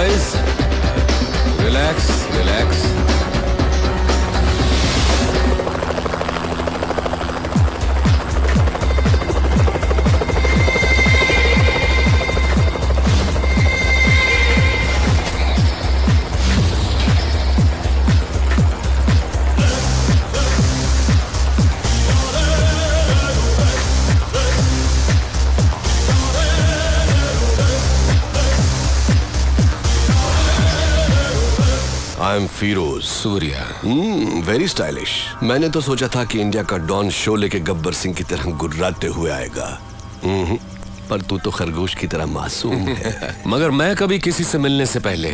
Guys, relax relax. I am Firoz Surya. Very stylish. मैंने तो सोचा था कि इंडिया का डॉन शोले के गब्बर सिंह की तरह गुर्राते हुए आएगा, पर तू तो खरगोश की तरह मासूम है। मगर मैं कभी किसी से मिलने से पहले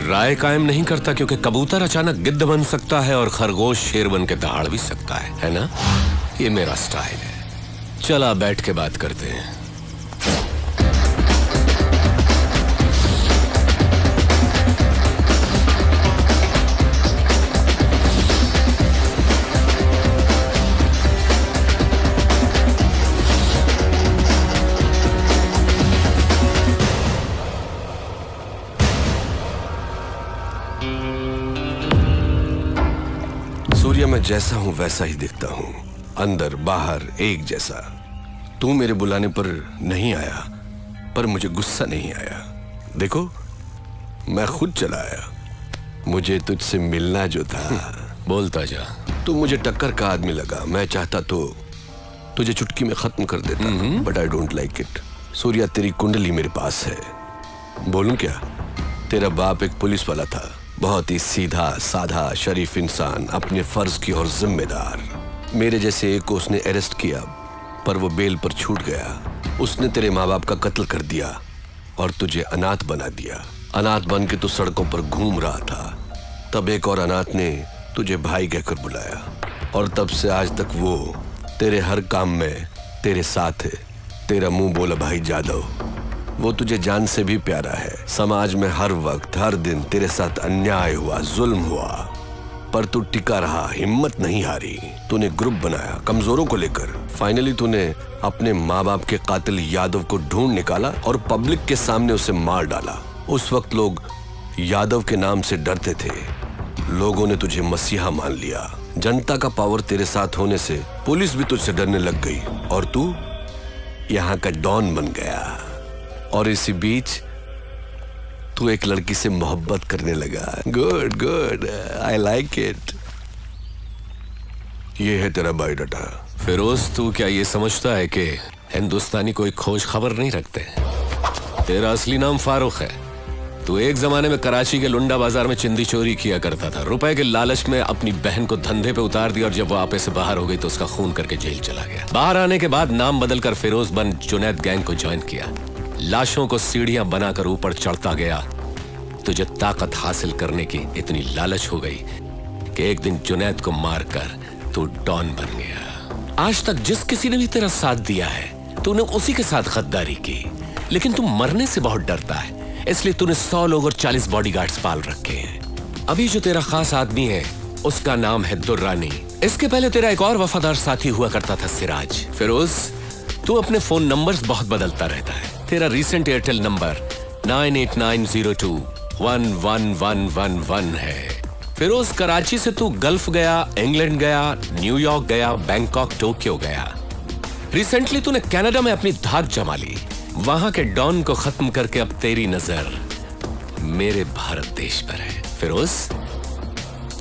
राय कायम नहीं करता, क्योंकि कबूतर अचानक गिद्ध बन सकता है और खरगोश शेर बन के दहाड़ भी सकता है ना? ये मेरा स्टाइल है। चला बैठ के बात करते हैं। सूर्या, मैं जैसा हूं वैसा ही दिखता हूं, अंदर बाहर एक जैसा। तू मेरे बुलाने पर नहीं आया, पर मुझे गुस्सा नहीं आया। देखो, मैं खुद चला आया। मुझे तुझसे मिलना जो था। बोलता जा। तू मुझे टक्कर का आदमी लगा। मैं चाहता तो तुझे चुटकी में खत्म कर देता, but I don't like it. Surya, तेरी कुंडली मेरे पास है। बोलूं क्या? तेरा बाप एक पुलिस वाला था, बहुत ही सीधा साधा शरीफ इंसान, अपने फर्ज की और जिम्मेदार। मेरे जैसे एक को उसने अरेस्ट किया, पर वो बेल पर छूट गया। उसने तेरे माँ बाप का कत्ल कर दिया और तुझे अनाथ बना दिया। अनाथ बन के तू सड़कों पर घूम रहा था। तब एक और अनाथ ने तुझे भाई कहकर बुलाया, और तब से आज तक वो तेरे हर काम में तेरे साथ है। तेरा मुंह बोला भाई जादव, वो तुझे जान से भी प्यारा है। समाज में हर वक्त हर दिन तेरे साथ अन्याय हुआ, जुल्म हुआ, पर तू टिका रहा, हिम्मत नहीं हारी। तूने ग्रुप बनाया कमजोरों को लेकर। फाइनली तूने अपने माँ बाप के कातिल यादव को ढूंढ निकाला और पब्लिक के सामने उसे मार डाला। उस वक्त लोग यादव के नाम से डरते थे। लोगों ने तुझे मसीहा मान लिया। जनता का पावर तेरे साथ होने से पुलिस भी तुझसे डरने लग गई, और तू यहाँ का डॉन बन गया। और इसी बीच तू एक लड़की से मोहब्बत करने लगा। Good good, I like it. ये है तेरा बायोडाटा। फिरोज, तू क्या ये समझता है कि हिंदुस्तानी कोई खोज खबर नहीं रखते? तेरा असली नाम फारूक है। तू एक जमाने में कराची के लुंडा बाजार में चिंदी चोरी किया करता था। रुपए के लालच में अपनी बहन को धंधे पे उतार दिया, और जब वो आपे से बाहर हो गई तो उसका खून करके जेल चला गया। बाहर आने के बाद नाम बदलकर फिरोज बन जुनैद गैंग को ज्वाइन किया। लाशों को सीढ़ियां बनाकर ऊपर चढ़ता गया। तुझे ताकत हासिल करने की इतनी लालच हो गई कि एक दिन जुनैद को मारकर तू डॉन बन गया। आज तक जिस किसी ने भी तेरा साथ दिया है, तूने उसी के साथ गद्दारी की। लेकिन तू मरने से बहुत डरता है, इसलिए तूने 100 लोग और 40 बॉडीगार्ड्स पाल रखे हैं। अभी जो तेरा खास आदमी है, उसका नाम है दुर्रानी। इसके पहले तेरा एक और वफादार साथी हुआ करता था, सिराज। फिरोज, तू अपने फोन नंबर्स बहुत बदलता रहता है। तेरा रीसेंट एयरटेल नंबर 9890211111 है। फिरोज, कराची से तू गल्फ गया, इंग्लैंड गया, न्यूयॉर्क गया, बैंकॉक, टोक्यो गया। रिसेंटली तूने कनाडा में अपनी धाक जमा ली। वहां के डॉन को खत्म करके अब तेरी नजर मेरे भारत देश पर है। फिरोज,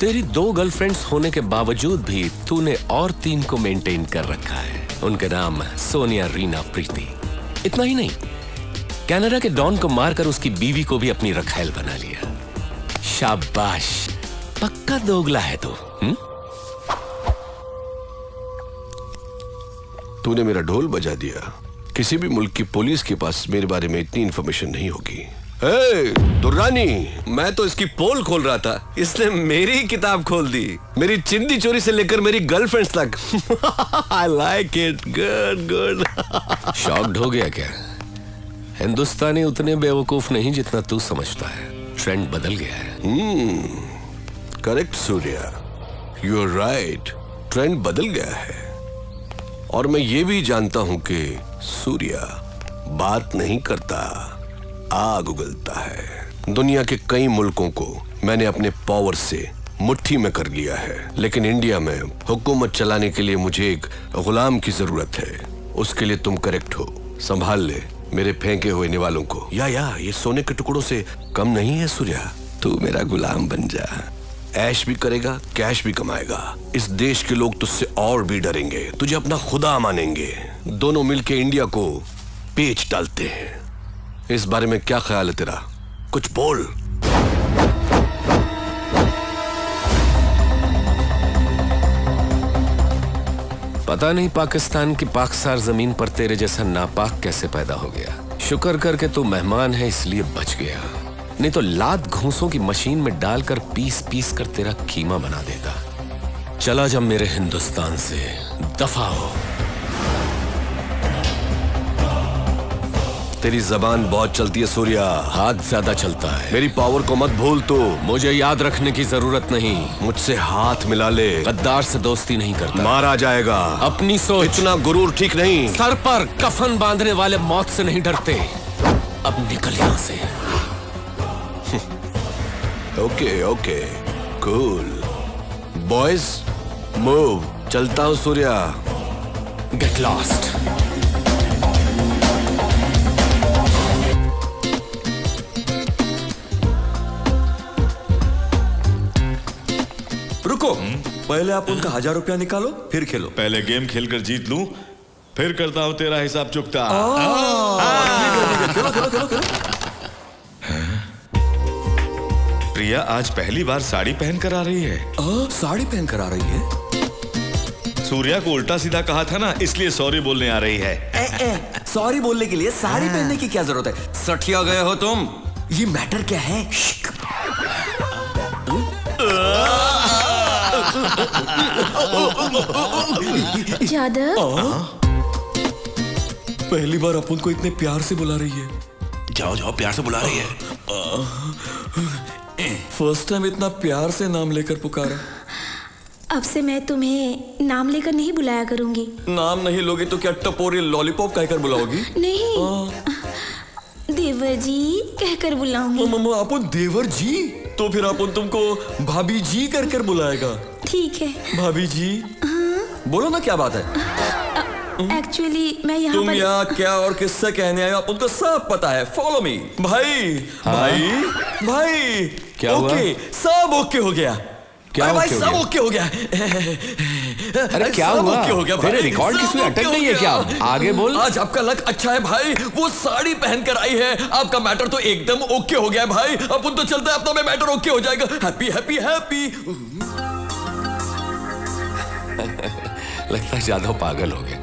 तेरी 2 गर्लफ्रेंड्स होने के बावजूद भी तूने और 3 को मेंटेन कर रखा है। उनके नाम सोनिया, रीना, प्रीति। इतना ही नहीं, कनाडा के डॉन को मारकर उसकी बीवी को भी अपनी रखैल बना लिया। शाबाश, पक्का दोगला है तू। तूने मेरा ढोल बजा दिया। किसी भी मुल्क की पुलिस के पास मेरे बारे में इतनी इंफॉर्मेशन नहीं होगी। दुर्रानी, मैं तो इसकी पोल खोल रहा था, इसने मेरी ही किताब खोल दी। मेरी चिंदी चोरी से लेकर मेरी गर्लफ्रेंड्स तक। I like it, good good. Shocked हो गया क्या? हिंदुस्तानी उतने बेवकूफ नहीं जितना तू समझता है। ट्रेंड बदल गया है। Correct Surya, you are right. Trend बदल गया है, और मैं ये भी जानता हूं कि सूर्या बात नहीं करता, आग उगलता है। दुनिया के कई मुल्कों को मैंने अपने पावर से मुट्ठी में कर लिया है, लेकिन इंडिया में हुकूमत चलाने के लिए मुझे एक गुलाम की जरूरत है। उसके लिए तुम करेक्ट हो। संभाल ले मेरे फेंके हुए निवालों को। या ये सोने के टुकड़ों से कम नहीं है सूर्या। तू मेरा गुलाम बन जा, ऐश भी करेगा, कैश भी कमाएगा। इस देश के लोग तुझसे और भी डरेंगे, तुझे अपना खुदा मानेंगे। दोनों मिलके इंडिया को पेच डालते हैं। इस बारे में क्या ख्याल है तेरा? कुछ बोल। पता नहीं पाकिस्तान की पाकसार जमीन पर तेरे जैसा नापाक कैसे पैदा हो गया। शुक्र करके तू मेहमान है इसलिए बच गया, नहीं तो लात घूंसों की मशीन में डालकर पीस पीस कर तेरा कीमा बना देता। चला जा मेरे हिंदुस्तान से, दफा हो। तेरी जबान बहुत चलती है सूर्या, हाथ ज्यादा चलता है। मेरी पावर को मत भूल तू। मुझे याद रखने की जरूरत नहीं। मुझसे हाथ मिला ले, गद्दार से दोस्ती नहीं करता। मारा जाएगा। अपनी सोच। इतना गुरूर ठीक नहीं। सर पर कफन बांधने वाले मौत से नहीं डरते। अब निकल यहां से। Okay cool boys, move. चलता हूं सूर्या। Get lost. रुको, पहले आप उनका 1000 रुपया निकालो फिर खेलो। पहले गेम खेलकर जीत लूं, फिर करता हूं तेरा हिसाब चुकता। खेलो खेलो खेलो खेलो। प्रिया आज पहली बार साड़ी पहन कर आ रही है। साड़ी पहन कर आ रही है। सूर्या को उल्टा सीधा कहा था ना, इसलिए सॉरी बोलने आ रही है। सॉरी बोलने के लिए साड़ी पहनने की क्या जरूरत है? सठिया गए हो तुम। ये मैटर क्या है? यादव, पहली बार अपन को इतने प्यार से बुला रही है। जाओ जाओ, प्यार से बुला रही है। फर्स्ट टाइम इतना प्यार से नाम लेकर पुकारा। अब से मैं तुम्हें नाम लेकर नहीं बुलाया करूंगी। नाम नहीं लोगी तो क्या टपोरी लॉलीपॉप कहकर बुलाओगी? नहीं, देवर जी कहकर बुलाऊंगी। मम्मा अपन देवर जी? तो फिर अपन तुमको भाभी जी कर कर बुलाएगा। ठीक है भाभी जी। बोलो ना क्या बात है? एक्चुअली मैं यहाँ तुम पर यहाँ क्या और किससे कहने आए हो अपन को सब पता है। Follow me. भाई भाई भाई। क्या हुआ? ओके, सब ओके हो गया। क्या भाई ओके हो सब गया? ओके हो गया। अरे क्या सब हुआ? ओके हो गया भाई। तेरे रिकॉर्ड सब किसमें ओके अटक हो गई है क्या? गया। आगे बोल। आज आपका लक अच्छा है भाई, वो साड़ी पहन कर आई है। आपका मैटर तो एकदम ओके हो गया भाई। अपन तो चलते हैं, अपना में मैटर ओके हो जाएगा। Happy happy happy. लगता है ज्यादा पागल हो गए।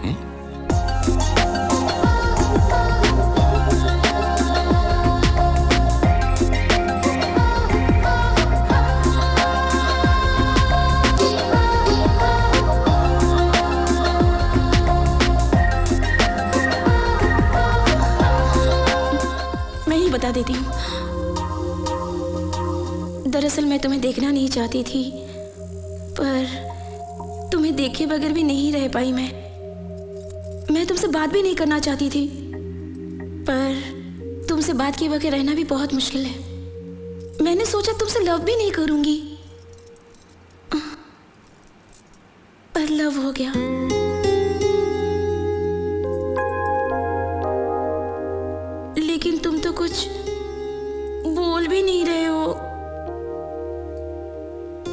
मैं ही बता देती हूँ। दरअसल मैं तुम्हें देखना नहीं चाहती थी, पर तुम्हें देखे बगैर भी नहीं रह पाई। मैं तुमसे बात भी नहीं करना चाहती थी, पर तुमसे बात किए बगैर रहना भी बहुत मुश्किल है। मैंने सोचा तुमसे लव भी नहीं करूंगी, पर लव हो गया। लेकिन तुम तो कुछ बोल भी नहीं रहे हो।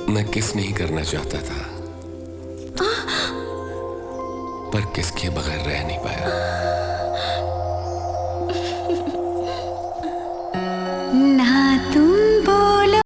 मैं किस नहीं करना चाहता था, पर किस के बगैर रह नहीं पाया।